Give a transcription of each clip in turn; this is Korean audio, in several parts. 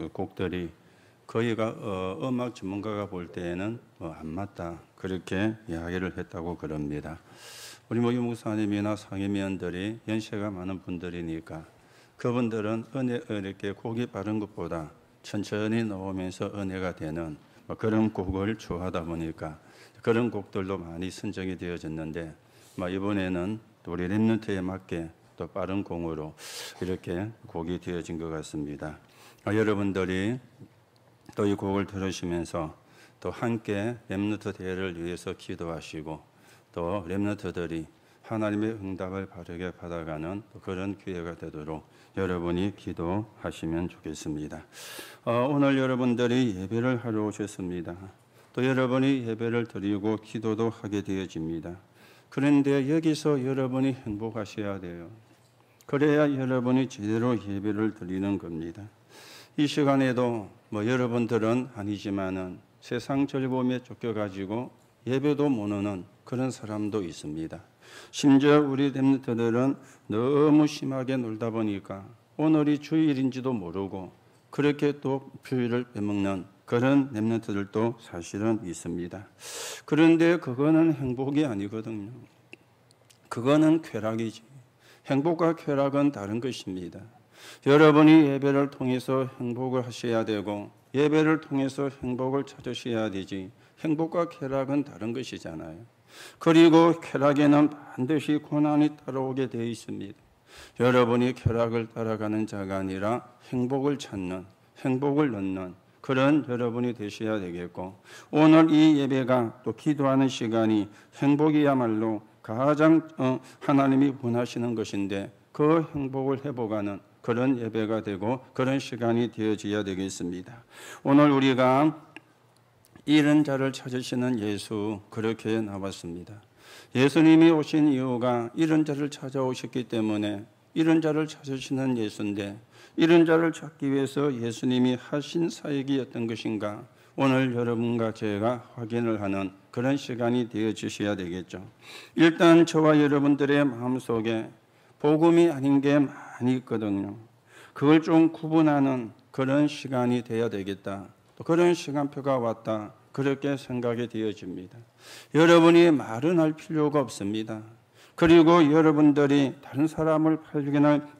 곡들이 거기가 음악 전문가가 볼 때에는 안 맞다 그렇게 이야기를 했다고 그럽니다. 우리 유 목사님이나 상임위원들이 연세가 많은 분들이니까 그분들은 은혜 이렇게 곡이 바른 것보다 천천히 나오면서 은혜가 되는 그런 곡을 좋아하다 보니까 그런 곡들도 많이 선정이 되어졌는데 이번에는 우리 렘넌트에 맞게 또 빠른 곡으로 이렇게 곡이 되어진 것 같습니다. 여러분들이 또 이 곡을 들으시면서 또 함께 렘넌트 대회를 위해서 기도하시고 또 렘넌트들이 하나님의 응답을 바르게 받아가는 그런 기회가 되도록 여러분이 기도하시면 좋겠습니다. 오늘 여러분들이 예배를 하러 오셨습니다. 또 여러분이 예배를 드리고 기도도 하게 되어집니다. 그런데 여기서 여러분이 행복하셔야 돼요. 그래야 여러분이 제대로 예배를 드리는 겁니다. 이 시간에도 여러분들은 아니지만은 세상 즐거움에 쫓겨가지고 예배도 못 오는 그런 사람도 있습니다. 심지어 우리 렘넌트들은 너무 심하게 놀다 보니까 오늘이 주일인지도 모르고 그렇게 또 주일을 빼먹는 그런 렘넌트들도 사실은 있습니다. 그런데 그거는 행복이 아니거든요. 그거는 쾌락이지. 행복과 쾌락은 다른 것입니다. 여러분이 예배를 통해서 행복을 하셔야 되고 예배를 통해서 행복을 찾으셔야 되지 행복과 쾌락은 다른 것이잖아요. 그리고 쾌락에는 반드시 고난이 따라오게 되어 있습니다. 여러분이 쾌락을 따라가는 자가 아니라 행복을 찾는 행복을 얻는 그런 여러분이 되셔야 되겠고 오늘 이 예배가 또 기도하는 시간이 행복이야말로 가장 하나님이 원하시는 것인데 그 행복을 회복하는 그런 예배가 되고 그런 시간이 되어져야 되겠습니다. 오늘 우리가 잃은 자를 찾으시는 예수 그렇게 나왔습니다. 예수님이 오신 이유가 잃은 자를 찾아오셨기 때문에 잃은 자를 찾으시는 예수인데 잃은 자를 찾기 위해서 예수님이 하신 사역이 어떤 것인가 오늘 여러분과 제가 확인을 하는 그런 시간이 되어주셔야 되겠죠. 일단 저와 여러분들의 마음속에 복음이 아닌 게 많이 있거든요. 그걸 좀 구분하는 그런 시간이 돼야 되겠다. 또 그런 시간표가 왔다. 그렇게 생각이 되어집니다. 여러분이 말은 할 필요가 없습니다. 그리고 여러분들이 다른 사람을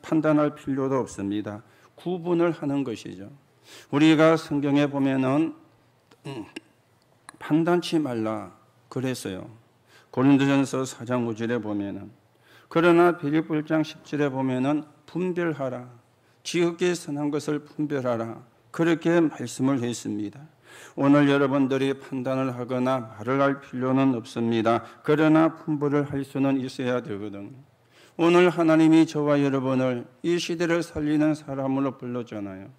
판단할 필요도 없습니다. 구분을 하는 것이죠. 우리가 성경에 보면은 판단치 말라 그랬어요. 고린도전서 4장 5절에 보면은 그러나 빌립보 1장 10절에 보면은 분별하라. 지극히 선한 것을 분별하라. 그렇게 말씀을 했습니다. 오늘 여러분들이 판단을 하거나 말을 할 필요는 없습니다. 그러나 분별을 할 수는 있어야 되거든요. 오늘 하나님이 저와 여러분을 이 시대를 살리는 사람으로 불렀잖아요.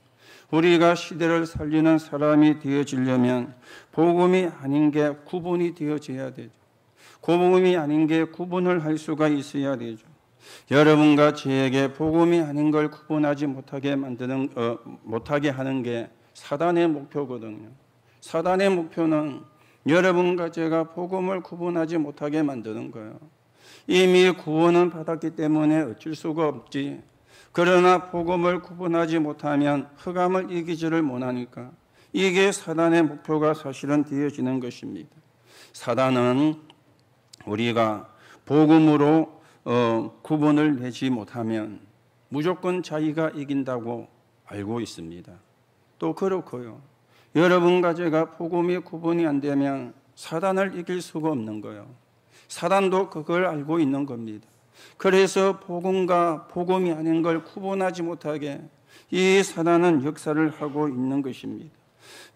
우리가 시대를 살리는 사람이 되어지려면 복음이 아닌 게 구분이 되어져야 되죠. 복음이 아닌 게 구분을 할 수가 있어야 되죠. 여러분과 저에게 복음이 아닌 걸 구분하지 못하게 하는 게 사단의 목표거든요. 사단의 목표는 여러분과 제가 복음을 구분하지 못하게 만드는 거예요. 이미 구원은 받았기 때문에 어쩔 수가 없지. 그러나 복음을 구분하지 못하면 흑암을 이기지를 못하니까 이게 사단의 목표가 사실은 되어지는 것입니다. 사단은 우리가 복음으로 구분을 내지 못하면 무조건 자기가 이긴다고 알고 있습니다. 또 그렇고요. 여러분과 제가 복음이 구분이 안 되면 사단을 이길 수가 없는 거예요. 사단도 그걸 알고 있는 겁니다. 그래서 복음과 복음이 아닌 걸 구분하지 못하게 이 사단은 역사를 하고 있는 것입니다.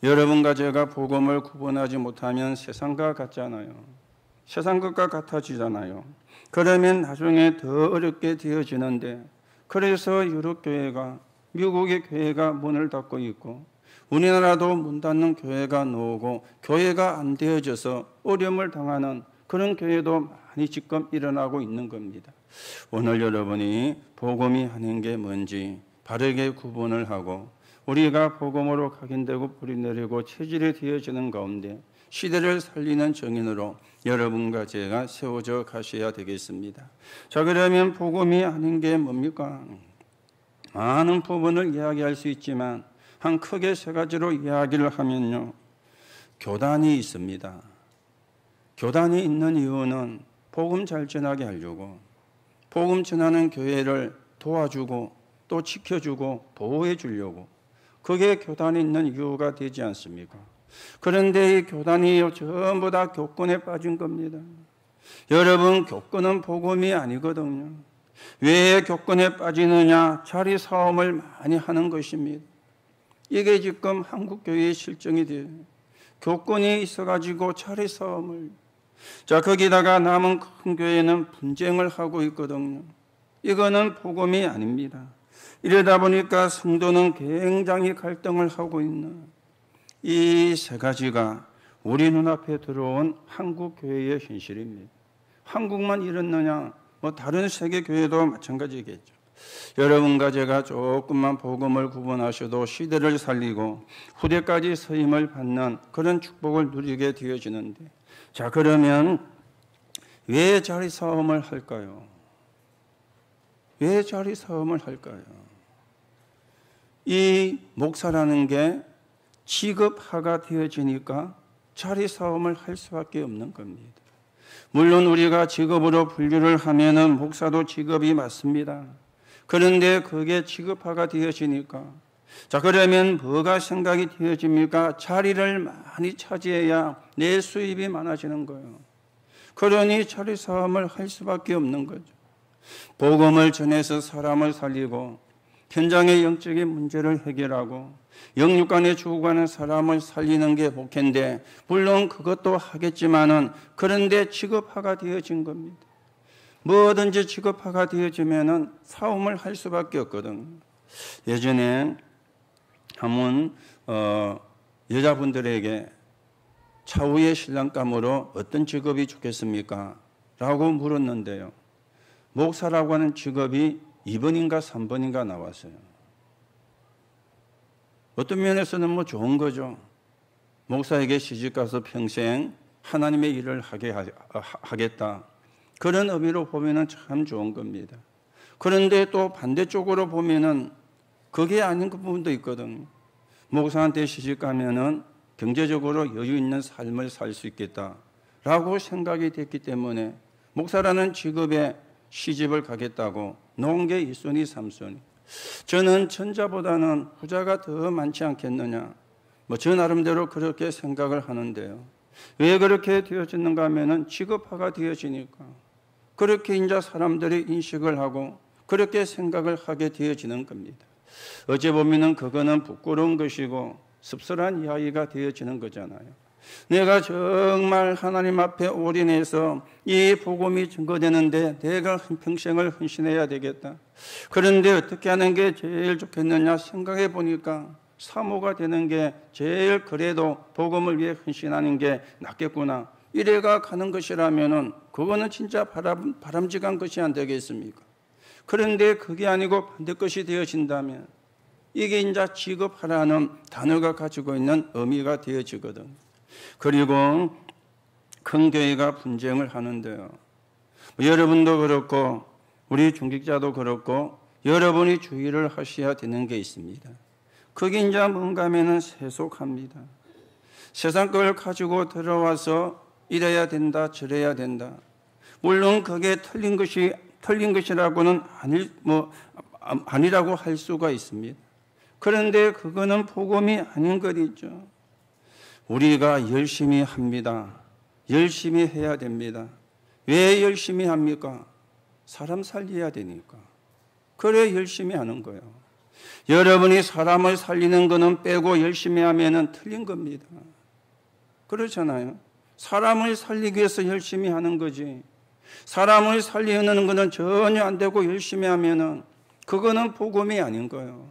여러분과 제가 복음을 구분하지 못하면 세상과 같잖아요. 세상 것과 같아지잖아요. 그러면 나중에 더 어렵게 되어지는데 그래서 유럽 교회가 미국의 교회가 문을 닫고 있고 우리나라도 문 닫는 교회가 나오고 교회가 안 되어져서 어려움을 당하는 그런 교회도 많이 지금 일어나고 있는 겁니다. 오늘 여러분이 복음이 아닌 게 뭔지 바르게 구분을 하고 우리가 복음으로 각인되고 뿌리내리고 체질이 되어지는 가운데 시대를 살리는 정인으로 여러분과 제가 세워져 가셔야 되겠습니다. 자, 그러면 복음이 아닌 게 뭡니까? 많은 부분을 이야기할 수 있지만 한 크게 세 가지로 이야기를 하면요. 교단이 있습니다. 교단이 있는 이유는 복음 잘 전하게 하려고, 복음 전하는 교회를 도와주고 또 지켜주고 보호해 주려고, 그게 교단이 있는 이유가 되지 않습니까? 그런데 이 교단이 전부 다 교권에 빠진 겁니다. 여러분, 교권은 복음이 아니거든요. 왜 교권에 빠지느냐? 자리 싸움을 많이 하는 것입니다. 이게 지금 한국교회의 실정이 돼요. 교권이 있어가지고 자리 싸움을, 자, 거기다가 남은 큰 교회는 분쟁을 하고 있거든요. 이거는 복음이 아닙니다. 이러다 보니까 성도는 굉장히 갈등을 하고 있는 이 세 가지가 우리 눈앞에 들어온 한국 교회의 현실입니다. 한국만 이렇느냐? 다른 세계 교회도 마찬가지겠죠. 여러분과 제가 조금만 복음을 구분하셔도 시대를 살리고 후대까지 서임을 받는 그런 축복을 누리게 되어지는데, 자, 그러면 왜 자리 싸움을 할까요? 왜 자리 싸움을 할까요? 이 목사라는 게 직업화가 되어지니까 자리 싸움을 할 수밖에 없는 겁니다. 물론 우리가 직업으로 분류를 하면은 목사도 직업이 맞습니다. 그런데 그게 직업화가 되어지니까, 자, 그러면 뭐가 생각이 되어집니까? 자리를 많이 차지해야 내 수입이 많아지는 거예요. 그러니 자리 싸움을 할 수밖에 없는 거죠. 복음을 전해서 사람을 살리고 현장의 영적인 문제를 해결하고 영육간에 죽어가는 사람을 살리는 게 목회인데, 물론 그것도 하겠지만은 그런데 직업화가 되어진 겁니다. 뭐든지 직업화가 되어지면은 싸움을 할 수밖에 없거든. 예전에 한번 여자분들에게 차후의 신랑감으로 어떤 직업이 좋겠습니까? 라고 물었는데요. 목사라고 하는 직업이 2번인가 3번인가 나왔어요. 어떤 면에서는 좋은 거죠. 목사에게 시집가서 평생 하나님의 일을 하겠다. 그런 의미로 보면은 참 좋은 겁니다. 그런데 또 반대쪽으로 보면은 그게 아닌 그 부분도 있거든요. 목사한테 시집가면은 경제적으로 여유 있는 삶을 살 수 있겠다라고 생각이 됐기 때문에 목사라는 직업에 시집을 가겠다고 놓은 게 1순위, 3순위. 저는 전자보다는 후자가 더 많지 않겠느냐. 저 나름대로 그렇게 생각을 하는데요. 왜 그렇게 되어지는가 하면은 직업화가 되어지니까. 그렇게 이제 사람들이 인식을 하고 그렇게 생각을 하게 되어지는 겁니다. 어찌 보면은 그거는 부끄러운 것이고 씁쓸한 이야기가 되어지는 거잖아요. 내가 정말 하나님 앞에 올인해서 이 복음이 증거되는데 내가 평생을 헌신해야 되겠다. 그런데 어떻게 하는 게 제일 좋겠느냐 생각해 보니까 사모가 되는 게 제일 그래도 복음을 위해 헌신하는 게 낫겠구나. 이래가 가는 것이라면은 그거는 진짜 바람직한 것이 안 되겠습니까? 그런데 그게 아니고 반대 것이 되어진다면 이게 이제 직업화라는 단어가 가지고 있는 의미가 되어지거든. 그리고 큰 교회가 분쟁을 하는데요. 여러분도 그렇고 우리 중직자도 그렇고 여러분이 주의를 하셔야 되는 게 있습니다. 그게 이제 뭔가 하면은 세속합니다. 세상 걸 가지고 들어와서 이래야 된다, 저래야 된다. 물론 그게 틀린 것이라고는 아니라고 할 수가 있습니다. 그런데 그거는 복음이 아닌 것 있죠. 우리가 열심히 합니다. 열심히 해야 됩니다. 왜 열심히 합니까? 사람 살려야 되니까. 그래 열심히 하는 거예요. 여러분이 사람을 살리는 거는 빼고 열심히 하면은 틀린 겁니다. 그렇잖아요. 사람을 살리기 위해서 열심히 하는 거지. 사람을 살리는 거는 전혀 안 되고 열심히 하면은 그거는 복음이 아닌 거예요.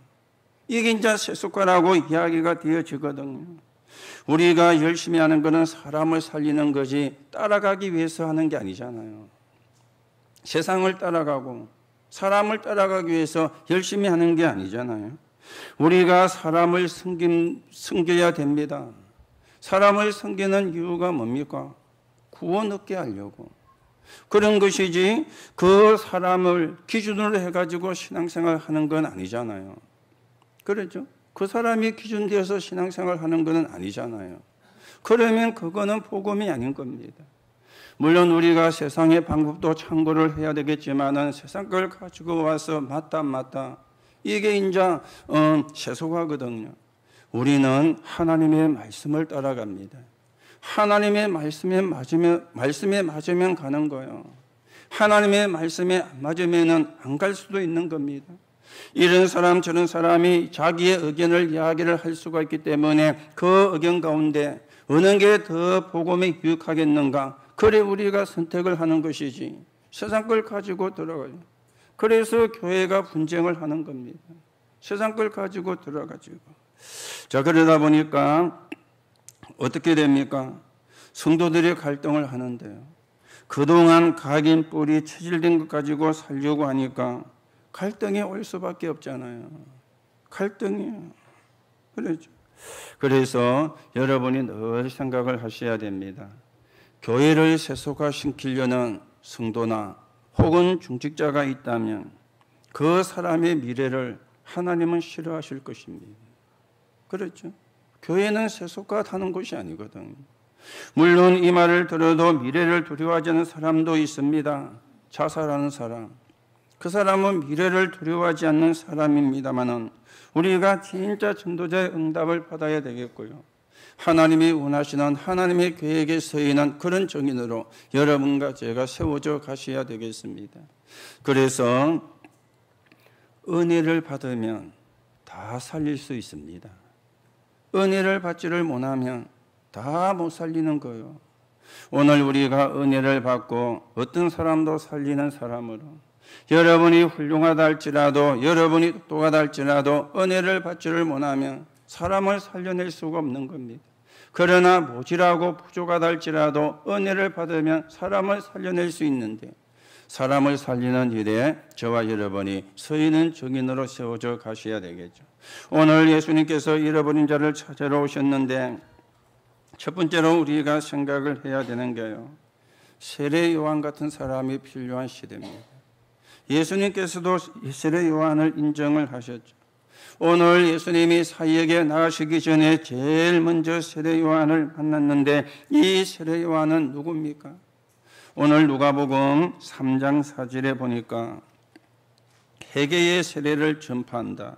이게 이제 세속화라고 이야기가 되어지거든요. 우리가 열심히 하는 거는 사람을 살리는 거지 따라가기 위해서 하는 게 아니잖아요. 세상을 따라가고 사람을 따라가기 위해서 열심히 하는 게 아니잖아요. 우리가 사람을 섬겨야 됩니다. 사람을 섬기는 이유가 뭡니까? 구원 얻게 하려고. 그런 것이지 그 사람을 기준으로 해가지고 신앙생활 하는 건 아니잖아요. 그렇죠? 그 사람이 기준되어서 신앙생활 하는 것은 아니잖아요. 그러면 그거는 복음이 아닌 겁니다. 물론 우리가 세상의 방법도 참고를 해야 되겠지만은 세상 걸 가지고 와서 맞다 이게 이제 세속화거든요. 우리는 하나님의 말씀을 따라갑니다. 하나님의 말씀에 맞으면 가는 거예요. 하나님의 말씀에 안 맞으면은 안 갈 수도 있는 겁니다. 이런 사람 저런 사람이 자기의 의견을 이야기를 할 수가 있기 때문에 그 의견 가운데 어느 게 더 복음에 유익하겠는가? 그래 우리가 선택을 하는 것이지 세상 걸 가지고 들어가요. 그래서 교회가 분쟁을 하는 겁니다. 세상 걸 가지고 들어가지고. 자, 그러다 보니까 어떻게 됩니까? 성도들이 갈등을 하는데요. 그동안 각인 뿌리 체질된 것 가지고 살려고 하니까 갈등이 올 수밖에 없잖아요. 갈등이요. 그렇죠. 그래서 여러분이 늘 생각을 하셔야 됩니다. 교회를 세속화시키려는 성도나 혹은 중직자가 있다면 그 사람의 미래를 하나님은 싫어하실 것입니다. 그렇죠. 교회는 세속화하는 것이 아니거든요. 물론 이 말을 들어도 미래를 두려워하지 않는 사람도 있습니다. 자살하는 사람. 그 사람은 미래를 두려워하지 않는 사람입니다만은 우리가 진짜 전도자의 응답을 받아야 되겠고요. 하나님이 원하시는 하나님의 계획에 서 있는 그런 정인으로 여러분과 제가 세워져 가셔야 되겠습니다. 그래서 은혜를 받으면 다 살릴 수 있습니다. 은혜를 받지를 못하면 다 못 살리는 거예요. 오늘 우리가 은혜를 받고 어떤 사람도 살리는 사람으로 여러분이 훌륭하다 할지라도 여러분이 똑똑하다 할지라도 은혜를 받지를 못하면 사람을 살려낼 수가 없는 겁니다. 그러나 모질하고 부족하다 할지라도 은혜를 받으면 사람을 살려낼 수 있는데 사람을 살리는 일에 저와 여러분이 서 있는 증인으로 세워져 가셔야 되겠죠. 오늘 예수님께서 잃어버린 자를 찾으러 오셨는데 첫 번째로 우리가 생각을 해야 되는 게요. 세례 요한 같은 사람이 필요한 시대입니다. 예수님께서도 세례 요한을 인정을 하셨죠. 오늘 예수님이 사역에 나가시기 전에 제일 먼저 세례 요한을 만났는데 이 세례 요한은 누굽니까? 오늘 누가복음 3장 4절에 보니까 회개의 세례를 전파한다.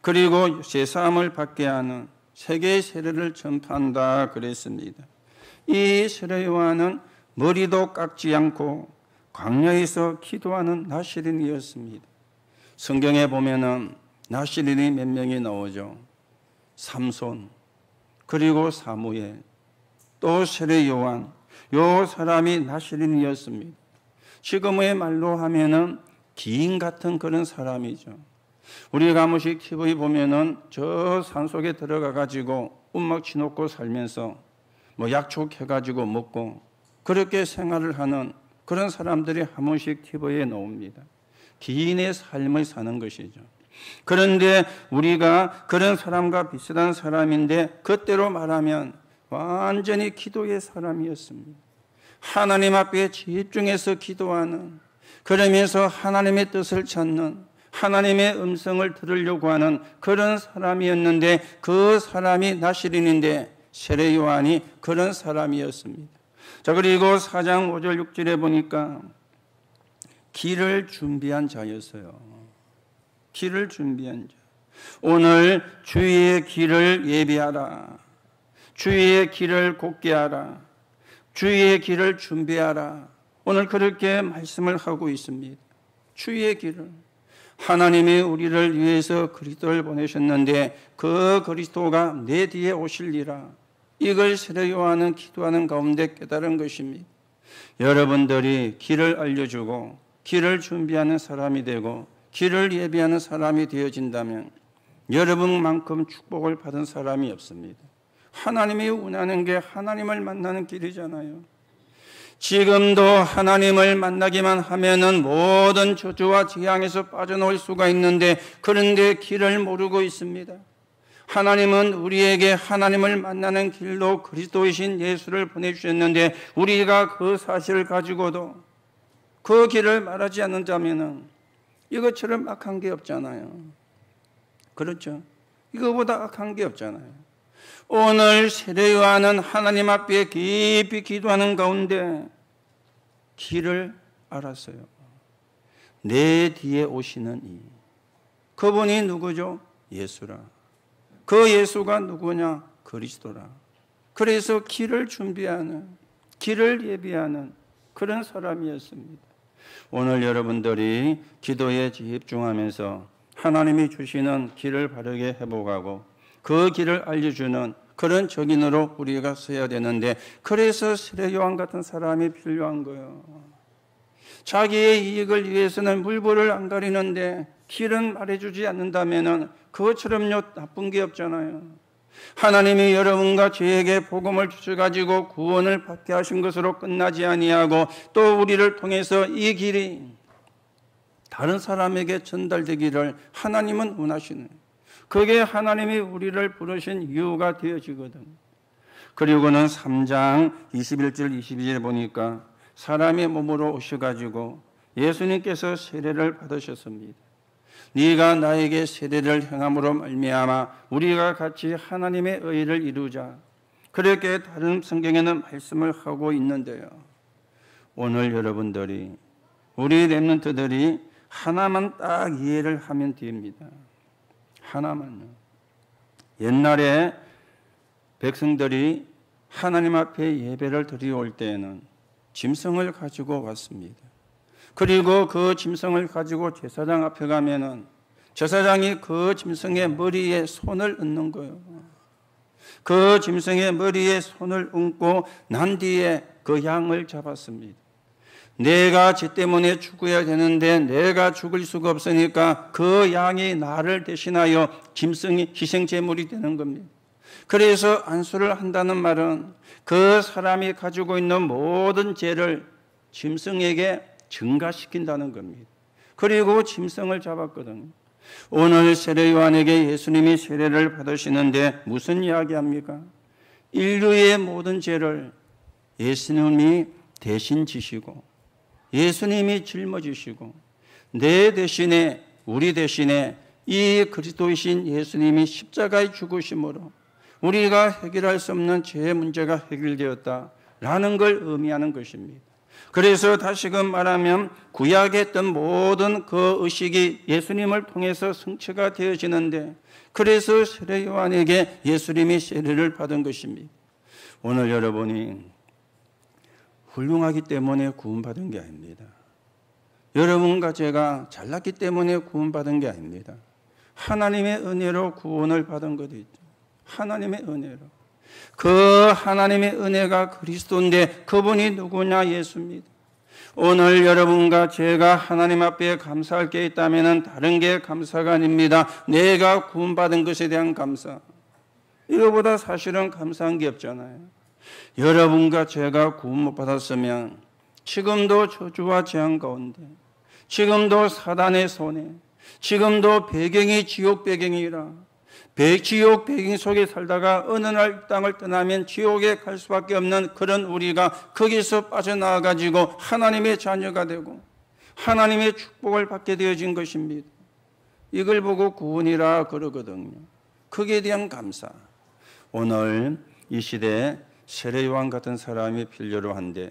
그리고 제사함을 받게 하는 세계의 세례를 전파한다 그랬습니다. 이 세례 요한은 머리도 깎지 않고 광야에서 기도하는 나시린이었습니다. 성경에 보면은 나시린이 몇 명이 나오죠. 삼손, 그리고 사무엘, 또 세례 요한, 요 사람이 나시린이었습니다. 지금의 말로 하면은 기인 같은 그런 사람이죠. 우리가 한 번씩 TV 보면은 저 산속에 들어가 가지고 움막 치놓고 살면서 뭐 약촉 해가지고 먹고 그렇게 생활을 하는 그런 사람들이 한 번씩 TV에 나옵니다. 기인의 삶을 사는 것이죠. 그런데 우리가 그런 사람과 비슷한 사람인데 그때로 말하면 완전히 기도의 사람이었습니다. 하나님 앞에 집중해서 기도하는, 그러면서 하나님의 뜻을 찾는, 하나님의 음성을 들으려고 하는 그런 사람이었는데 그 사람이 나시린인데 세례 요한이 그런 사람이었습니다. 자, 그리고 4장 5절 6절에 보니까 길을 준비한 자였어요. 길을 준비한 자. 오늘 주의 길을 예비하라. 주의 길을 곧게 하라. 주의 길을 준비하라. 오늘 그렇게 말씀을 하고 있습니다. 주의 길을. 하나님이 우리를 위해서 그리스도를 보내셨는데 그 그리스도가 내 뒤에 오실리라. 이걸 세례 요한은 기도하는 가운데 깨달은 것입니다. 여러분들이 길을 알려주고 길을 준비하는 사람이 되고 길을 예비하는 사람이 되어진다면 여러분만큼 축복을 받은 사람이 없습니다. 하나님이 원하는 게 하나님을 만나는 길이잖아요. 지금도 하나님을 만나기만 하면은 모든 저주와 재앙에서 빠져나올 수가 있는데 그런데 길을 모르고 있습니다. 하나님은 우리에게 하나님을 만나는 길로 그리스도이신 예수를 보내주셨는데 우리가 그 사실을 가지고도 그 길을 말하지 않는다면은 이것처럼 막한 게 없잖아요. 그렇죠? 이거보다 악한 게 없잖아요. 오늘 세례 요한은 하나님 앞에 깊이 기도하는 가운데 길을 알았어요. 내 뒤에 오시는 이, 그분이 누구죠? 예수라. 그 예수가 누구냐? 그리스도라. 그래서 길을 준비하는, 길을 예비하는 그런 사람이었습니다. 오늘 여러분들이 기도에 집중하면서 하나님이 주시는 길을 바르게 회복하고 그 길을 알려주는 그런 적인으로 우리가 서야 되는데, 그래서 세례 요한 같은 사람이 필요한 거예요. 자기의 이익을 위해서는 물불을 안 가리는데 길은 말해주지 않는다면 그것처럼요 나쁜 게 없잖아요. 하나님이 여러분과 저에게 복음을 주셔가지고 구원을 받게 하신 것으로 끝나지 아니하고 또 우리를 통해서 이 길이 다른 사람에게 전달되기를 하나님은 원하시는, 그게 하나님이 우리를 부르신 이유가 되어지거든. 그리고는 3장 21절 22절에 보니까 사람의 몸으로 오셔가지고 예수님께서 세례를 받으셨습니다. 네가 나에게 세례를 행함으로 말미암아 우리가 같이 하나님의 의를 이루자, 그렇게 다른 성경에는 말씀을 하고 있는데요. 오늘 여러분들이, 우리 렘넌트들이 하나만 딱 이해를 하면 됩니다. 하나만요. 옛날에 백성들이 하나님 앞에 예배를 드리올 때에는 짐승을 가지고 왔습니다. 그리고 그 짐승을 가지고 제사장 앞에 가면은 제사장이 그 짐승의 머리에 손을 얹는 거예요. 그 짐승의 머리에 손을 얹고 난 뒤에 그 양을 잡았습니다. 내가 쟤 때문에 죽어야 되는데 내가 죽을 수가 없으니까 그 양이 나를 대신하여 짐승이 희생제물이 되는 겁니다. 그래서 안수를 한다는 말은 그 사람이 가지고 있는 모든 죄를 짐승에게 증가시킨다는 겁니다. 그리고 짐승을 잡았거든요. 오늘 세례 요한에게 예수님이 세례를 받으시는데 무슨 이야기합니까? 인류의 모든 죄를 예수님이 대신 지시고 예수님이 짊어지시고 내 대신에, 우리 대신에 이 그리스도이신 예수님이 십자가에 죽으심으로 우리가 해결할 수 없는 죄의 문제가 해결되었다라는 걸 의미하는 것입니다. 그래서 다시금 말하면 구약에 했던 모든 그 의식이 예수님을 통해서 성취가 되어지는데, 그래서 세례 요한에게 예수님이 세례를 받은 것입니다. 오늘 여러분이 훌륭하기 때문에 구원받은 게 아닙니다. 여러분과 제가 잘났기 때문에 구원받은 게 아닙니다. 하나님의 은혜로 구원을 받은 것이죠. 하나님의 은혜로. 그 하나님의 은혜가 그리스도인데 그분이 누구냐? 예수입니다. 오늘 여러분과 제가 하나님 앞에 감사할 게 있다면 다른 게 감사가 아닙니다. 내가 구원받은 것에 대한 감사. 이거보다 사실은 감사한 게 없잖아요. 여러분과 제가 구원 못 받았으면 지금도 저주와 재앙 가운데, 지금도 사단의 손에, 지금도 배경이 지옥 배경이라 지옥 배경 속에 살다가 어느 날 땅을 떠나면 지옥에 갈 수밖에 없는 그런 우리가 거기서 빠져나와가지고 하나님의 자녀가 되고 하나님의 축복을 받게 되어진 것입니다. 이걸 보고 구원이라 그러거든요. 거기에 대한 감사. 오늘 이 시대에 세례 요한 같은 사람이 필요로 한데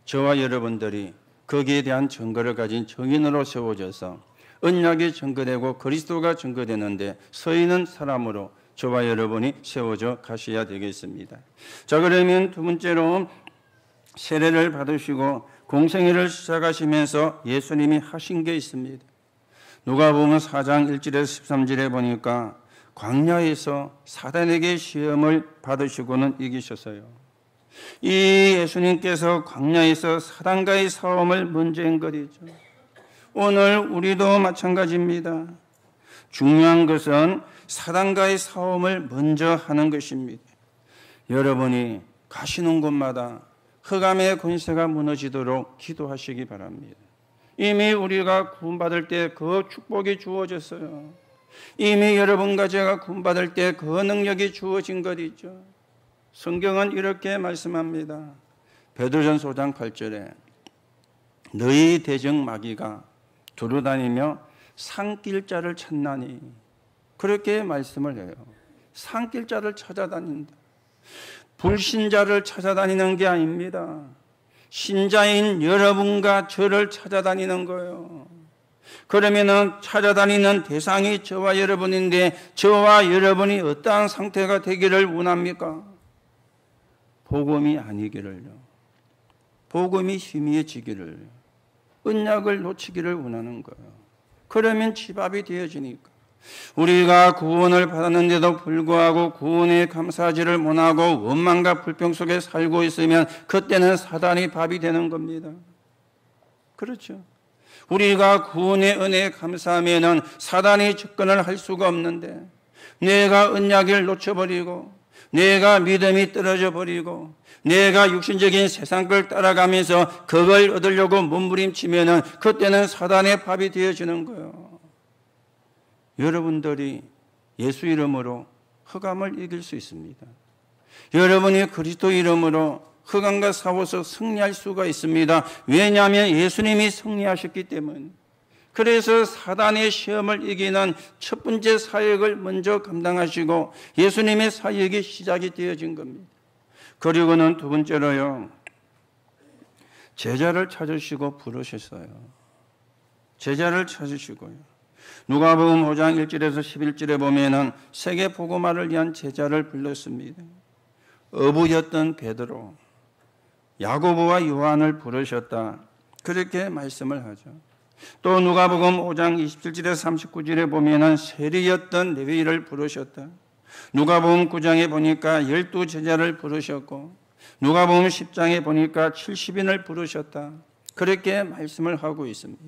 저와 여러분들이 거기에 대한 증거를 가진 증인으로 세워져서 언약이 증거되고 그리스도가 증거되는데 서 있는 사람으로 저와 여러분이 세워져 가셔야 되겠습니다. 자, 그러면 두 번째로 세례를 받으시고 공생애를 시작하시면서 예수님이 하신 게 있습니다. 누가복음 4장 1절에서 13절에 보니까 광야에서 사단에게 시험을 받으시고는 이기셨어요. 이 예수님께서 광야에서 사단과의 싸움을 먼저 한 것이죠. 오늘 우리도 마찬가지입니다. 중요한 것은 사단과의 싸움을 먼저 하는 것입니다. 여러분이 가시는 곳마다 흑암의 권세가 무너지도록 기도하시기 바랍니다. 이미 우리가 구원받을 때 그 축복이 주어졌어요. 이미 여러분과 제가 구원받을 때 그 능력이 주어진 것이죠. 성경은 이렇게 말씀합니다. 베드로전서 5장 8절에 너희 대적 마귀가 두루다니며 산길 자를 찾나니 그렇게 말씀을 해요. 산길자를 찾아다닌다. 불신자를 찾아다니는 게 아닙니다. 신자인 여러분과 저를 찾아다니는 거예요. 그러면은 찾아다니는 대상이 저와 여러분인데 저와 여러분이 어떠한 상태가 되기를 원합니까? 복음이 아니기를요. 복음이 희미해지기를, 언약을 놓치기를 원하는 거예요. 그러면 집합이 되어지니까. 우리가 구원을 받았는데도 불구하고 구원에 감사하지를 못하고 원망과 불평 속에 살고 있으면 그때는 사단이 밥이 되는 겁니다. 그렇죠. 우리가 구원의 은혜에 감사하면은 사단이 접근을 할 수가 없는데, 내가 언약을 놓쳐버리고 내가 믿음이 떨어져 버리고 내가 육신적인 세상 걸 따라가면서 그걸 얻으려고 몸부림치면은 그때는 사단의 밥이 되어지는 거예요. 여러분들이 예수 이름으로 흑암을 이길 수 있습니다. 여러분이 그리스도 이름으로 흑암과 싸워서 승리할 수가 있습니다. 왜냐하면 예수님이 승리하셨기 때문에. 그래서 사단의 시험을 이기는 첫 번째 사역을 먼저 감당하시고 예수님의 사역이 시작이 되어진 겁니다. 그리고는 두 번째로요, 제자를 찾으시고 부르셨어요. 제자를 찾으시고요. 누가복음 5장 1절에서 11절에 보면은 세계 복음화를 위한 제자를 불렀습니다. 어부였던 베드로, 야고보와 요한을 부르셨다. 그렇게 말씀을 하죠. 또 누가복음 5장 27절에서 39절에 보면은 세리였던 레위를 부르셨다. 누가복음 9장에 보니까 12제자를 부르셨고 누가복음 10장에 보니까 70인을 부르셨다. 그렇게 말씀을 하고 있습니다.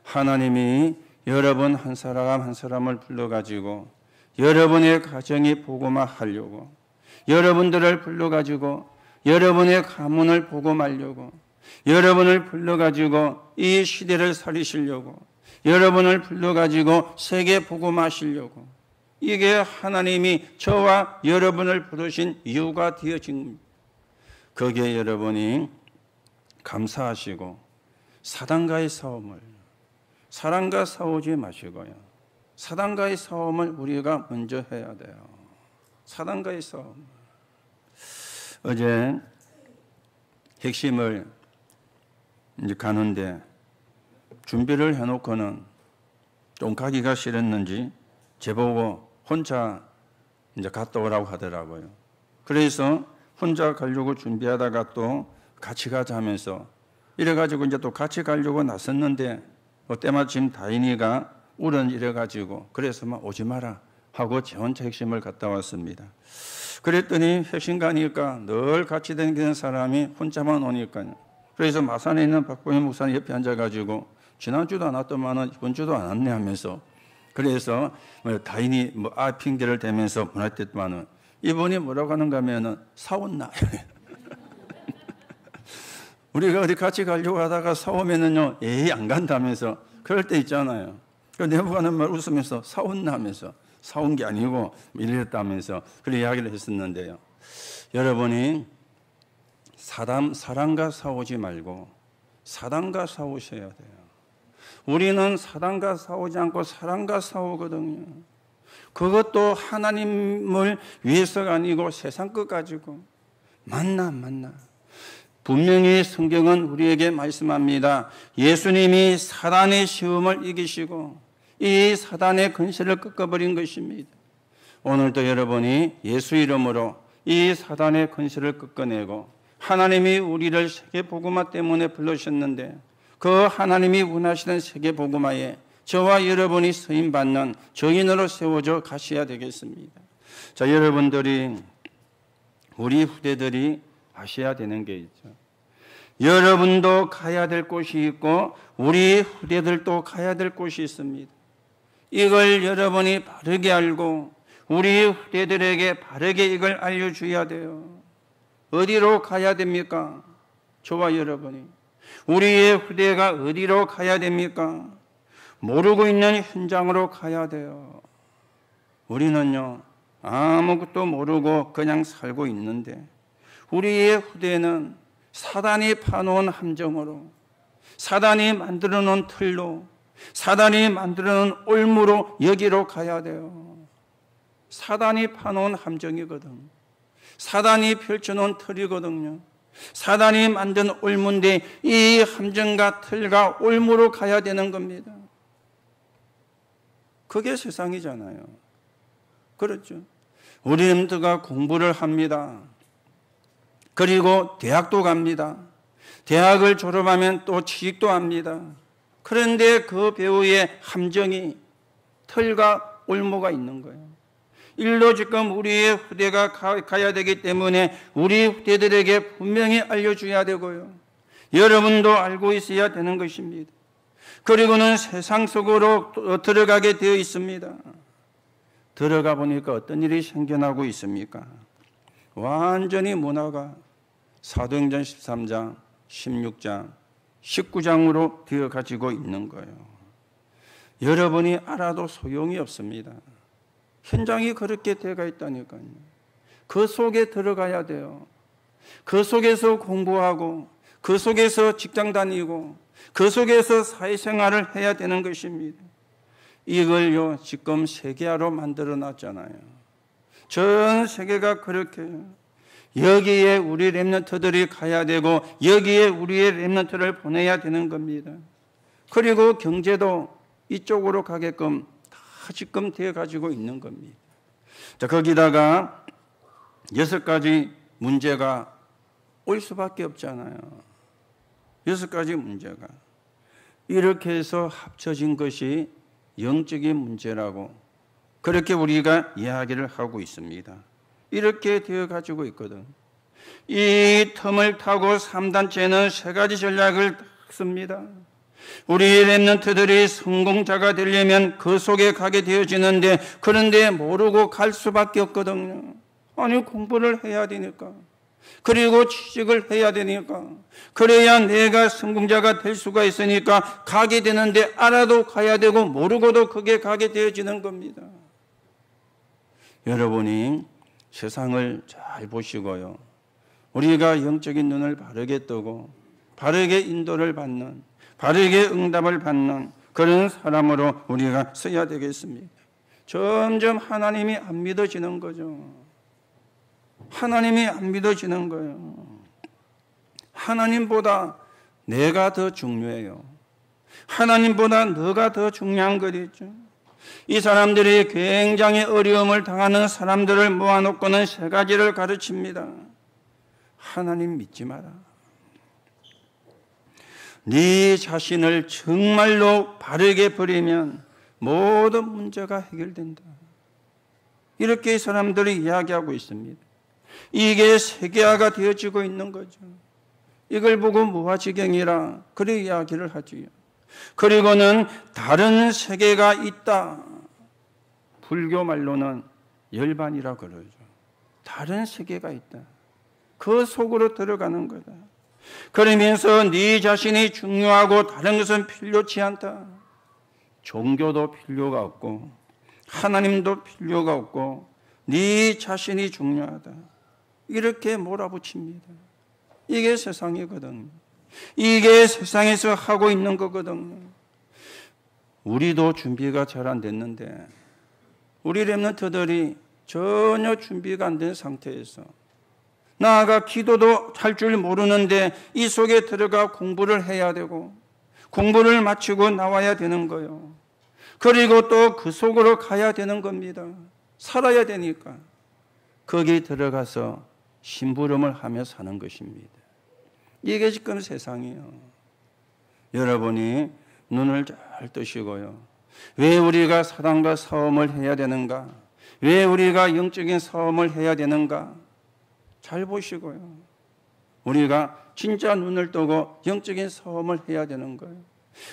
하나님이 여러분 한 사람 한 사람을 불러가지고 여러분의 가정이 복음화하려고, 여러분들을 불러가지고 여러분의 가문을 복음하려고, 여러분을 불러가지고 이 시대를 살리시려고, 여러분을 불러가지고 세계 복음하시려고, 이게 하나님이 저와 여러분을 부르신 이유가 되어진 겁니다. 거기에 여러분이 감사하시고 사단과의 싸움을, 사랑과 싸우지 마시고요, 사단과의 싸움을 우리가 먼저 해야 돼요. 사단과의 싸움. 어제 핵심을 이제 가는데 준비를 해놓고는 좀 가기가 싫었는지 저보고 혼자 이제 갔다 오라고 하더라고요. 그래서 혼자 가려고 준비하다가 또 같이 가자 하면서 이래가지고 이제 또 같이 가려고 나섰는데 때마침 다인이가 울은 이래가지고 그래서 막 오지 마라 하고 제 혼자 핵심을 갔다 왔습니다. 그랬더니 핵심 가니까 늘 같이 다니는 사람이 혼자만 오니까요. 그래서 마산에 있는 박보현 목사님 옆에 앉아가지고 지난주도 안 왔더만은 이번 주도 안 왔네 하면서, 그래서 다인이 핑계를 대면서 보냈더만은 이분이 뭐라고 하는가 하면은 사왔나? 우리가 어디 같이 가려고 하다가 사오면은요, 에이 안 간다면서 그럴 때 있잖아요. 내부가 하는 말 웃으면서 사왔나 하면서 사온 게 아니고 이랬다면서 그런 이야기를 했었는데요. 여러분이 사람과 싸우지 말고 사단과 싸우셔야 돼요. 우리는 사단과 싸우지 않고 사람과 싸우거든요. 그것도 하나님을 위해서가 아니고 세상 것 가지고 만나. 분명히 성경은 우리에게 말씀합니다. 예수님이 사단의 시험을 이기시고 이 사단의 근세를 꺾어버린 것입니다. 오늘도 여러분이 예수 이름으로 이 사단의 근세를 꺾어내고, 하나님이 우리를 세계 복음화 때문에 불러주셨는데 그 하나님이 원하시는 세계 복음화에 저와 여러분이 쓰임받는 증인으로 세워져 가셔야 되겠습니다. 자, 여러분들이, 우리 후대들이 아셔야 되는 게 있죠. 여러분도 가야 될 곳이 있고 우리 후대들도 가야 될 곳이 있습니다. 이걸 여러분이 바르게 알고 우리 후대들에게 바르게 이걸 알려줘야 돼요. 어디로 가야 됩니까? 저와 여러분이. 우리의 후대가 어디로 가야 됩니까? 모르고 있는 현장으로 가야 돼요. 우리는요, 아무것도 모르고 그냥 살고 있는데 우리의 후대는 사단이 파놓은 함정으로, 사단이 만들어 놓은 틀로 사단이 만들어놓은 올무로 여기로 가야 돼요. 사단이 파놓은 함정이거든. 사단이 펼쳐놓은 틀이거든요. 사단이 만든 올무인데 이 함정과 틀과 올무로 가야 되는 겁니다. 그게 세상이잖아요. 그렇죠. 우리 렘넌트가 공부를 합니다. 그리고 대학도 갑니다. 대학을 졸업하면 또 취직도 합니다. 그런데 그 배우의 함정이 틀과 올무가 있는 거예요. 일로 지금 우리의 후대가 가야 되기 때문에 우리 후대들에게 분명히 알려줘야 되고요. 여러분도 알고 있어야 되는 것입니다. 그리고는 세상 속으로 들어가게 되어 있습니다. 들어가 보니까 어떤 일이 생겨나고 있습니까? 완전히 문화가 사도행전 13장, 16장, 19장으로 되어 가지고 있는 거예요. 여러분이 알아도 소용이 없습니다. 현장이 그렇게 되어 있다니까요. 그 속에 들어가야 돼요. 그 속에서 공부하고 그 속에서 직장 다니고 그 속에서 사회생활을 해야 되는 것입니다. 이걸요 지금 세계화로 만들어 놨잖아요. 전 세계가 그렇게 여기에 우리 렘넌트들이 가야 되고 여기에 우리의 렘넌트를 보내야 되는 겁니다. 그리고 경제도 이쪽으로 가게끔 다 지금 되어 가지고 있는 겁니다. 자, 거기다가 6가지 문제가 올 수밖에 없잖아요. 6가지 문제가 이렇게 해서 합쳐진 것이 영적인 문제라고 그렇게 우리가 이야기를 하고 있습니다. 이렇게 되어 가지고 있거든. 이 틈을 타고 3단체는 3가지 전략을 씁니다. 우리 렘넌트들이 성공자가 되려면 그 속에 가게 되어지는데 그런데 모르고 갈 수밖에 없거든요. 아니 공부를 해야 되니까. 그리고 취직을 해야 되니까. 그래야 내가 성공자가 될 수가 있으니까 가게 되는데 알아도 가야 되고 모르고도 그게 가게 되어지는 겁니다. 여러분이 세상을 잘 보시고요. 우리가 영적인 눈을 바르게 뜨고 바르게 인도를 받는 바르게 응답을 받는 그런 사람으로 우리가 서야 되겠습니다. 점점 하나님이 안 믿어지는 거죠. 하나님이 안 믿어지는 거예요. 하나님보다 내가 더 중요해요. 하나님보다 너가 더 중요한 거겠죠. 이 사람들이 굉장히 어려움을 당하는 사람들을 모아놓고는 3가지를 가르칩니다. 하나님 믿지 마라. 네 자신을 정말로 바르게 버리면 모든 문제가 해결된다. 이렇게 이 사람들이 이야기하고 있습니다. 이게 세계화가 되어지고 있는 거죠. 이걸 보고 무화지경이라 그렇게 이야기를 하지요. 그리고는 다른 세계가 있다. 불교 말로는 열반이라 그러죠. 다른 세계가 있다. 그 속으로 들어가는 거다. 그러면서 네 자신이 중요하고 다른 것은 필요치 않다. 종교도 필요가 없고 하나님도 필요가 없고 네 자신이 중요하다. 이렇게 몰아붙입니다. 이게 세상이거든요. 이게 세상에서 하고 있는 거거든요. 우리도 준비가 잘 안 됐는데 우리 렘넌트들이 전혀 준비가 안 된 상태에서 나아가 기도도 할 줄 모르는데 이 속에 들어가 공부를 해야 되고 공부를 마치고 나와야 되는 거예요. 그리고 또 그 속으로 가야 되는 겁니다. 살아야 되니까. 거기 들어가서 심부름을 하며 사는 것입니다. 이게 지금 세상이에요. 여러분이 눈을 잘 뜨시고요. 왜 우리가 사단과 싸움을 해야 되는가? 왜 우리가 영적인 싸움을 해야 되는가? 잘 보시고요. 우리가 진짜 눈을 뜨고 영적인 싸움을 해야 되는 거예요.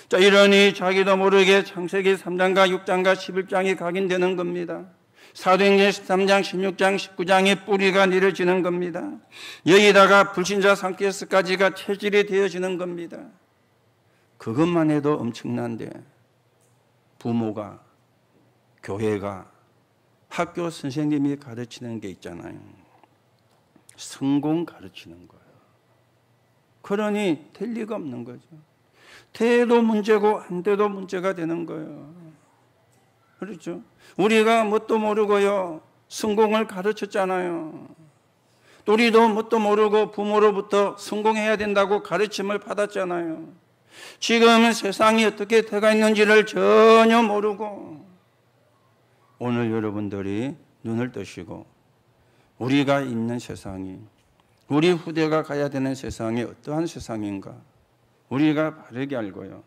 자, 이러니 자기도 모르게 창세기 3장과 6장과 11장이 각인되는 겁니다. 사도행전 13장, 16장, 19장의 뿌리가 내려지는 겁니다. 여기다가 불신자 상태에서까지가 체질이 되어지는 겁니다. 그것만 해도 엄청난데 부모가, 교회가, 학교 선생님이 가르치는 게 있잖아요. 성공 가르치는 거예요. 그러니 될 리가 없는 거죠. 돼도 문제고 안 돼도 문제가 되는 거예요. 그렇죠? 우리가 뭣도 모르고요, 성공을 가르쳤잖아요. 우리도 뭣도 모르고 부모로부터 성공해야 된다고 가르침을 받았잖아요. 지금 세상이 어떻게 돼가 있는지를 전혀 모르고 오늘 여러분들이 눈을 뜨시고 우리가 있는 세상이, 우리 후대가 가야 되는 세상이 어떠한 세상인가 우리가 바르게 알고요,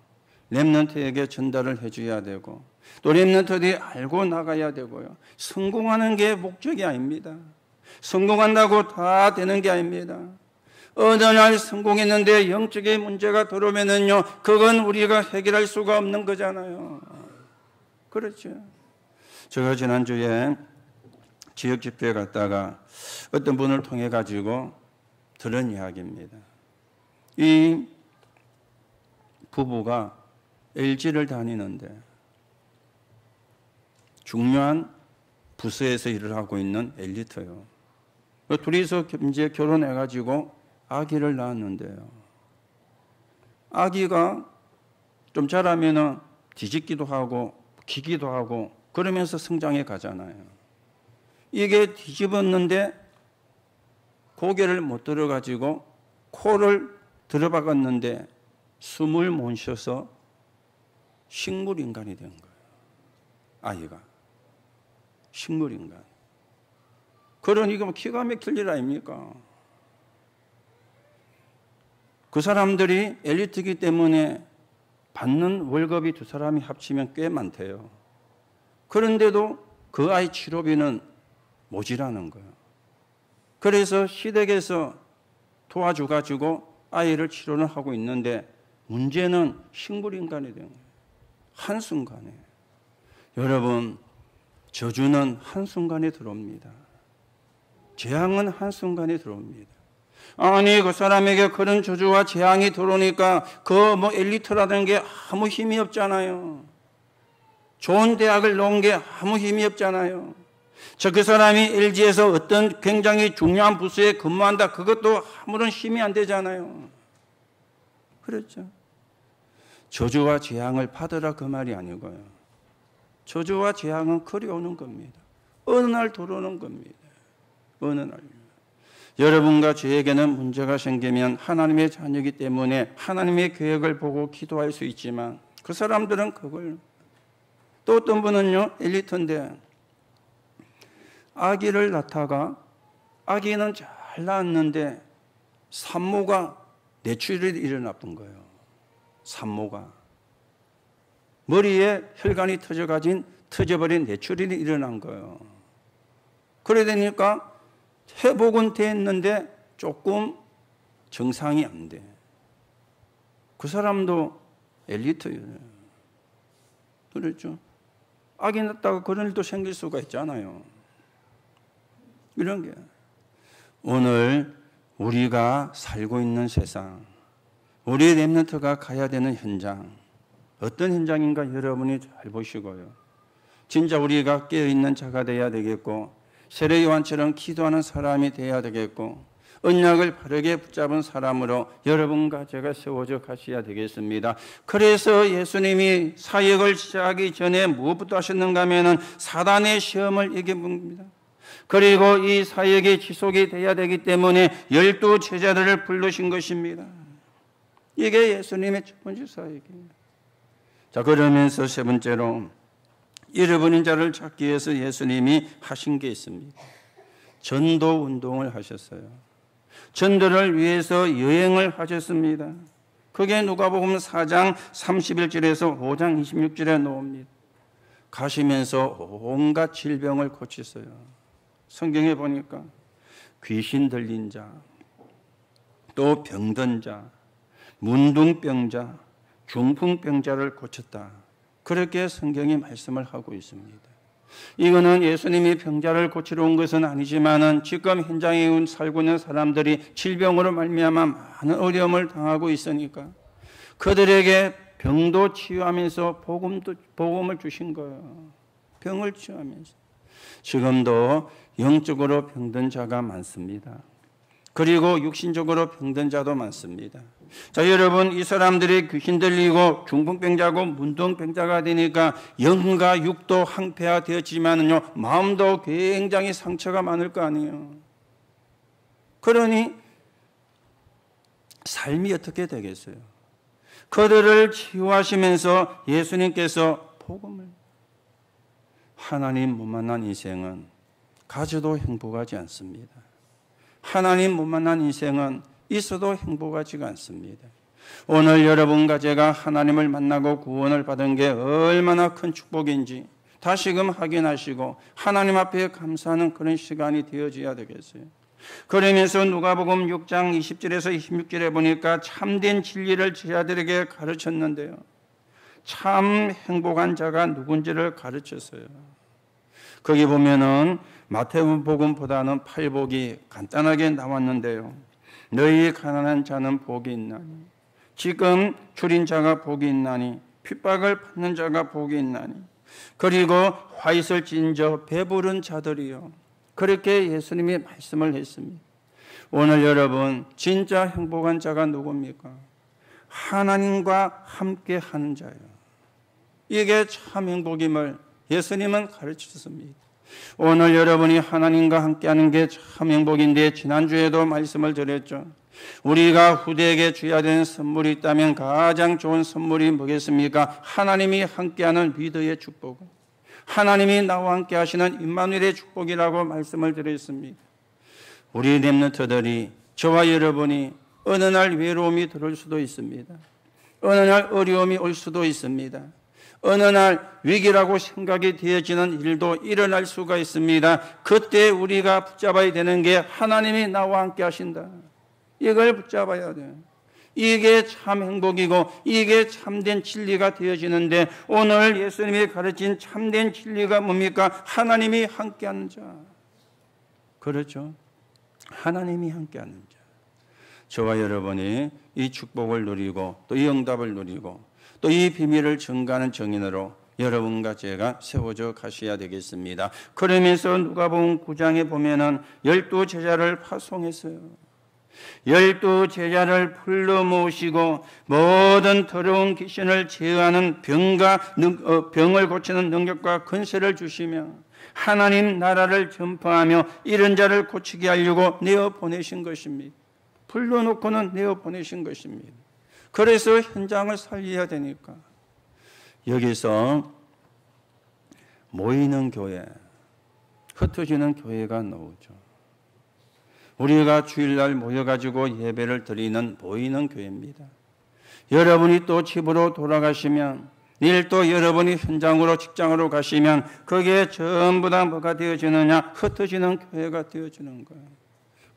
렘넌트에게 전달을 해줘야 되고 또 렘넌트들이 알고 나가야 되고요. 성공하는 게 목적이 아닙니다. 성공한다고 다 되는 게 아닙니다. 어느 날 성공했는데 영적인 문제가 들어오면은요, 그건 우리가 해결할 수가 없는 거잖아요. 그렇죠. 제가 지난주에 지역 집회에 갔다가 어떤 분을 통해 가지고 들은 이야기입니다. 이 부부가 LG를 다니는데 중요한 부서에서 일을 하고 있는 엘리트예요. 둘이서 이제 결혼해가지고 아기를 낳았는데요. 아기가 좀 자라면은 뒤집기도 하고 기기도 하고 그러면서 성장해 가잖아요. 이게 뒤집었는데 고개를 못 들어가지고 코를 들어박았는데 숨을 못 쉬어서 식물인간이 된 거예요. 아이가 식물인간. 그러니까 기가 막힐 일 아닙니까? 그 사람들이 엘리트이기 때문에 받는 월급이 두 사람이 합치면 꽤 많대요. 그런데도 그 아이 치료비는 모자라는 거예요. 그래서 시댁에서 도와줘가지고 아이를 치료를 하고 있는데 문제는 식물인간이 된 거예요. 한순간에. 여러분, 저주는 한순간에 들어옵니다. 재앙은 한순간에 들어옵니다. 아니, 그 사람에게 그런 저주와 재앙이 들어오니까 그 엘리트라는 게 아무 힘이 없잖아요. 좋은 대학을 나온 게 아무 힘이 없잖아요. 그 사람이 LG에서 어떤 굉장히 중요한 부서에 근무한다, 그것도 아무런 힘이 안 되잖아요. 그렇죠. 저주와 재앙을 받으라 그 말이 아니고요. 저주와 재앙은 그리 오는 겁니다. 어느 날 들어오는 겁니다. 어느 날. 여러분과 저에게는 문제가 생기면 하나님의 자녀이기 때문에 하나님의 계획을 보고 기도할 수 있지만 그 사람들은 그걸, 또 어떤 분은요, 엘리트인데 아기를 낳다가 아기는 잘 낳았는데 산모가 뇌출혈이 일어났던 거예요. 산모가 머리에 혈관이 터져버린 뇌출혈이 일어난 거예요. 그래 되니까 회복은 됐는데 조금 정상이 안 돼. 그 사람도 엘리트예요. 그렇죠. 아기 낳다가 그런 일도 생길 수가 있잖아요. 이런 게 오늘 우리가 살고 있는 세상, 우리 렘넌트가 가야 되는 현장, 어떤 현장인가 여러분이 잘 보시고요. 진짜 우리가 깨어있는 자가 되어야 되겠고, 세례 요한처럼 기도하는 사람이 되어야 되겠고, 언약을 바르게 붙잡은 사람으로 여러분과 제가 세워져 가셔야 되겠습니다. 그래서 예수님이 사역을 시작하기 전에 무엇부터 하셨는가 하면은 사단의 시험을 이겨봅니다. 그리고 이 사역이 지속이 돼야 되기 때문에 12 제자들을 부르신 것입니다. 이게 예수님의 첫 번째 사역입니다. 자, 그러면서 세 번째로 잃어버린 자를 찾기 위해서 예수님이 하신 게 있습니다. 전도 운동을 하셨어요. 전도를 위해서 여행을 하셨습니다. 그게 누가복음 4장 31절에서 5장 26절에 나옵니다. 가시면서 온갖 질병을 고치세요. 성경에 보니까 귀신 들린 자, 또 병든 자, 문둥병자, 중풍병자를 고쳤다. 그렇게 성경이 말씀을 하고 있습니다. 이거는 예수님이 병자를 고치러 온 것은 아니지만은 지금 현장에 살고 있는 사람들이 질병으로 말미암아 많은 어려움을 당하고 있으니까 그들에게 병도 치유하면서 복음을 주신 거예요. 병을 치유하면서. 지금도 영적으로 병든 자가 많습니다. 그리고 육신적으로 병든 자도 많습니다. 자, 여러분, 이 사람들이 귀신 들리고 중풍병자고 문둥병자가 되니까 영과 육도 항폐화되었지만은요, 마음도 굉장히 상처가 많을 거 아니에요. 그러니 삶이 어떻게 되겠어요? 그들을 치유하시면서 예수님께서 복음을, 하나님 못 만난 인생은 가져도 행복하지 않습니다. 하나님 못 만난 인생은 있어도 행복하지가 않습니다. 오늘 여러분과 제가 하나님을 만나고 구원을 받은 게 얼마나 큰 축복인지 다시금 확인하시고 하나님 앞에 감사하는 그런 시간이 되어져야 되겠어요. 그러면서 누가복음 6장 20절에서 26절에 보니까 참된 진리를 제자들에게 가르쳤는데요, 참 행복한 자가 누군지를 가르쳤어요. 거기 보면은 마태복음보다는 팔복이 간단하게 나왔는데요, 너희 가난한 자는 복이 있나니, 지금 줄인 자가 복이 있나니, 핍박을 받는 자가 복이 있나니, 그리고 화 있을 진저 배부른 자들이요, 그렇게 예수님이 말씀을 했습니다. 오늘 여러분, 진짜 행복한 자가 누굽니까? 하나님과 함께 하는 자예요. 이게 참 행복임을 예수님은 가르치셨습니다. 오늘 여러분이 하나님과 함께하는 게 참 행복인데, 지난주에도 말씀을 드렸죠. 우리가 후대에게 줘야 되는 선물이 있다면 가장 좋은 선물이 뭐겠습니까? 하나님이 함께하는 위대의 축복, 하나님이 나와 함께 하시는 임마누엘의 축복이라고 말씀을 드렸습니다. 우리 렘넌트들이, 저와 여러분이 어느 날 외로움이 들을 수도 있습니다. 어느 날 어려움이 올 수도 있습니다. 어느 날 위기라고 생각이 되어지는 일도 일어날 수가 있습니다. 그때 우리가 붙잡아야 되는 게 하나님이 나와 함께 하신다, 이걸 붙잡아야 돼요. 이게 참 행복이고 이게 참된 진리가 되어지는데, 오늘 예수님이 가르친 참된 진리가 뭡니까? 하나님이 함께하는 자. 그렇죠? 하나님이 함께하는 자. 저와 여러분이 이 축복을 누리고 또 이 응답을 누리고 또 이 비밀을 증거하는 증인으로 여러분과 제가 세워져 가셔야 되겠습니다. 그러면서 누가복음 9장에 보면은 12 제자를 파송했어요. 12 제자를 불러 모으시고 모든 더러운 귀신을 제어하는 병을 고치는 능력과 권세를 주시며 하나님 나라를 전파하며 이런 자를 고치게 하려고 내어 보내신 것입니다. 불러놓고는 내어 보내신 것입니다. 그래서 현장을 살려야 되니까 여기서 모이는 교회, 흩어지는 교회가 나오죠. 우리가 주일날 모여가지고 예배를 드리는 모이는 교회입니다. 여러분이 또 집으로 돌아가시면, 내일 또 여러분이 현장으로 직장으로 가시면 그게 전부 다 뭐가 되어지느냐? 흩어지는 교회가 되어지는 거예요.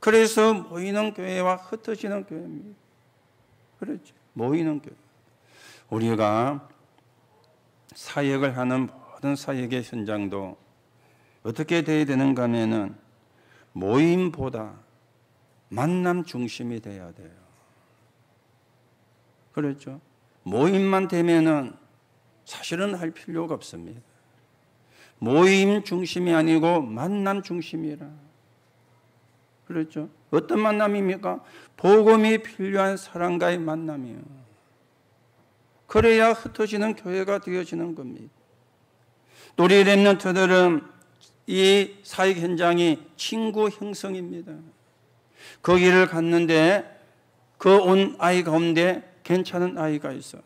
그래서 모이는 교회와 흩어지는 교회입니다. 그렇죠? 모이는 교회. 우리가 사역을 하는 모든 사역의 현장도 어떻게 되어야 되는가 하면은 모임보다 만남 중심이 돼야 돼요. 그렇죠? 모임만 되면은 사실은 할 필요가 없습니다. 모임 중심이 아니고 만남 중심이라. 그렇죠? 어떤 만남입니까? 복음이 필요한 사람과의 만남이에요. 그래야 흩어지는 교회가 되어지는 겁니다. 우리 렘넌트들은 이 사역 현장이 친구 형성입니다. 거기를 갔는데 그 온 아이 가운데 괜찮은 아이가 있어.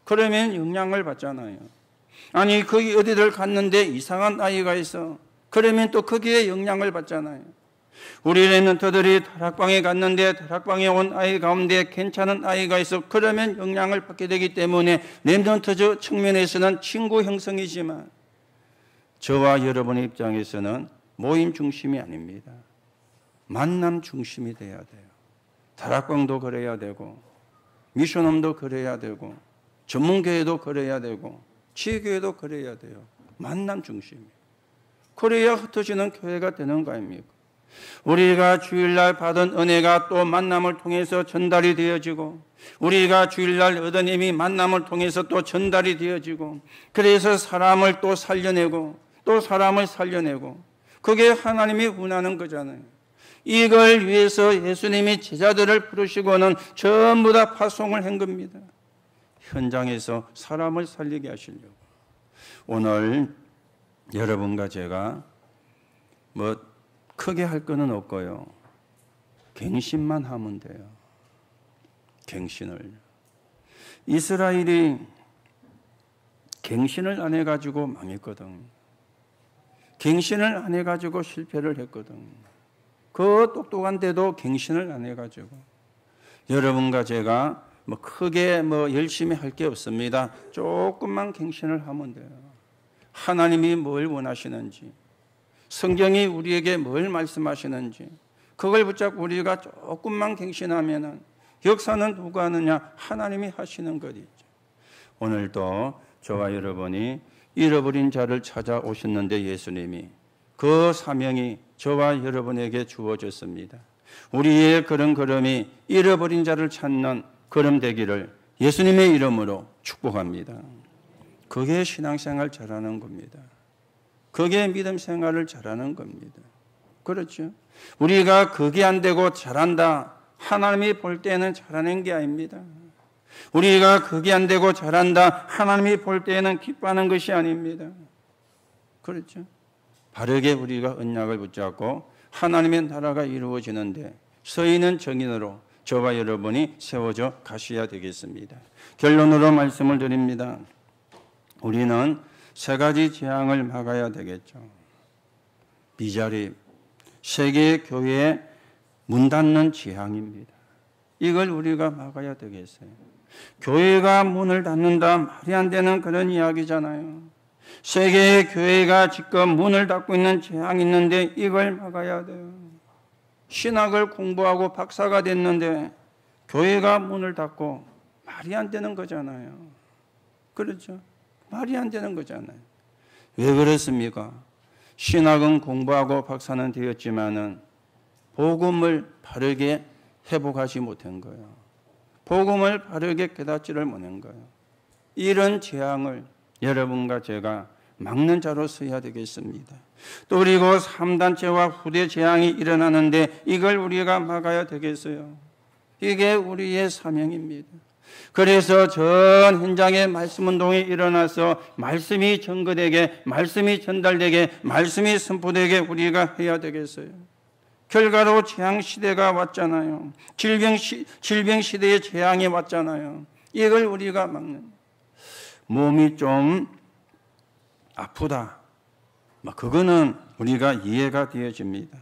그러면 영향을 받잖아요. 아니 거기 어디를 갔는데 이상한 아이가 있어. 그러면 또 거기에 영향을 받잖아요. 우리 렘넌트들이 다락방에 갔는데 다락방에 온 아이 가운데 괜찮은 아이가 있어. 그러면 영향을 받게 되기 때문에 렘넌트 측면에서는 친구 형성이지만 저와 여러분의 입장에서는 모임 중심이 아닙니다. 만남 중심이 돼야 돼요. 다락방도 그래야 되고 미션홈도 그래야 되고 전문교회도 그래야 되고 지교회도 그래야 돼요. 만남 중심이에요. 그래야 흩어지는 교회가 되는 거 아닙니까? 우리가 주일날 받은 은혜가 또 만남을 통해서 전달이 되어지고 우리가 주일날 얻은 힘이 만남을 통해서 또 전달이 되어지고 그래서 사람을 또 살려내고 또 사람을 살려내고 그게 하나님이 원하는 거잖아요. 이걸 위해서 예수님이 제자들을 부르시고는 전부 다 파송을 한 겁니다. 현장에서 사람을 살리게 하시려고. 오늘 여러분과 제가 뭐 크게 할 거는 없고요. 갱신만 하면 돼요. 갱신을. 이스라엘이 갱신을 안 해가지고 망했거든. 갱신을 안 해가지고 실패를 했거든. 그 똑똑한데도 갱신을 안 해가지고. 여러분과 제가 뭐 크게 뭐 열심히 할 게 없습니다. 조금만 갱신을 하면 돼요. 하나님이 뭘 원하시는지, 성경이 우리에게 뭘 말씀하시는지, 그걸 붙잡고 우리가 조금만 갱신하면은 역사는 누가 하느냐? 하나님이 하시는 것이죠. 오늘도 저와 여러분이 잃어버린 자를 찾아오셨는데 예수님이 그 사명이 저와 여러분에게 주어졌습니다. 우리의 그런 걸음이 잃어버린 자를 찾는 걸음 되기를 예수님의 이름으로 축복합니다. 그게 신앙생활 잘하는 겁니다. 그게 믿음 생활을 잘하는 겁니다. 그렇죠? 우리가 그게 안 되고 잘한다. 하나님이 볼 때는 잘하는 게 아닙니다. 우리가 그게 안 되고 잘한다. 하나님이 볼 때는 기뻐하는 것이 아닙니다. 그렇죠? 바르게 우리가 언약을 붙잡고 하나님의 나라가 이루어지는데 서 있는 정인으로 저와 여러분이 세워져 가셔야 되겠습니다. 결론으로 말씀을 드립니다. 우리는 세 가지 재앙을 막아야 되겠죠. 비자립, 세계 교회에 문 닫는 재앙입니다. 이걸 우리가 막아야 되겠어요. 교회가 문을 닫는다 말이 안 되는 그런 이야기잖아요. 세계의 교회가 지금 문을 닫고 있는 재앙이 있는데 이걸 막아야 돼요. 신학을 공부하고 박사가 됐는데 교회가 문을 닫고 말이 안 되는 거잖아요. 그렇죠? 말이 안 되는 거잖아요. 왜 그렇습니까? 신학은 공부하고 박사는 되었지만은 복음을 바르게 회복하지 못한 거예요. 복음을 바르게 깨닫지를 못한 거예요. 이런 재앙을 여러분과 제가 막는 자로 서야 되겠습니다. 또 그리고 3단체와 후대 재앙이 일어나는데 이걸 우리가 막아야 되겠어요. 이게 우리의 사명입니다. 그래서 전 현장에 말씀운동이 일어나서 말씀이 전거되게, 말씀이 전달되게, 말씀이 선포되게 우리가 해야 되겠어요. 결과로 재앙시대가 왔잖아요. 질병시대의 재앙이 왔잖아요. 이걸 우리가 막는. 몸이 좀 아프다. 그거는 우리가 이해가 되어집니다.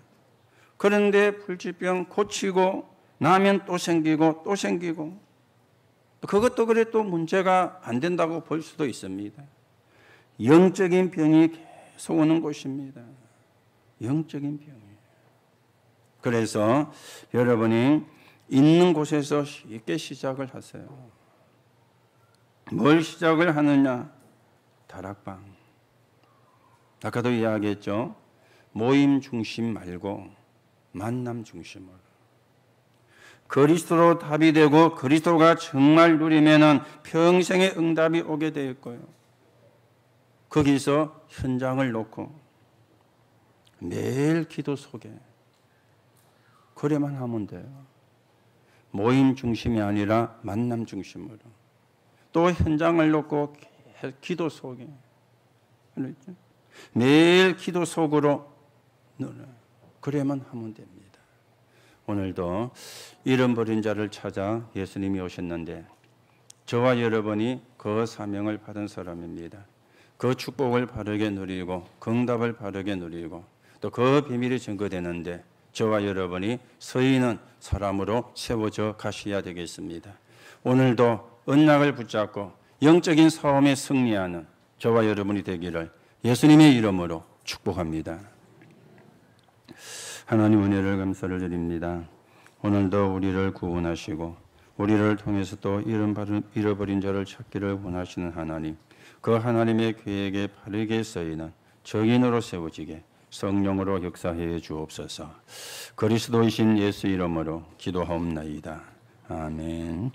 그런데 불치병 고치고 나면 또 생기고 또 생기고 그것도 그래 또 문제가 안 된다고 볼 수도 있습니다. 영적인 병이 계속 오는 곳입니다. 영적인 병이에요. 그래서 여러분이 있는 곳에서 쉽게 시작을 하세요. 뭘 시작을 하느냐? 다락방. 아까도 이야기했죠. 모임 중심 말고 만남 중심으로. 그리스도로 답이 되고 그리스도가 정말 누리면은 평생의 응답이 오게 될 거예요. 거기서 현장을 놓고 매일 기도 속에 그래만 하면 돼요. 모임 중심이 아니라 만남 중심으로. 또 현장을 놓고 기도 속에. 그렇죠? 매일 기도 속으로 그래만 하면 됩니다. 오늘도 잃어버린 자를 찾아 예수님이 오셨는데 저와 여러분이 그 사명을 받은 사람입니다. 그 축복을 바르게 누리고 응답을 바르게 누리고 또 그 비밀이 증거되는데 저와 여러분이 서 있는 사람으로 세워져 가셔야 되겠습니다. 오늘도 언약을 붙잡고 영적인 싸움에 승리하는 저와 여러분이 되기를 예수님의 이름으로 축복합니다. 하나님 은혜를 감사를 드립니다. 오늘도 우리를 구원하시고 우리를 통해서 또 잃어버린 자를 찾기를 원하시는 하나님, 그 하나님의 계획에 바르게 쓰이는 정인으로 세워지게 성령으로 역사해 주옵소서. 그리스도이신 예수 이름으로 기도하옵나이다. 아멘.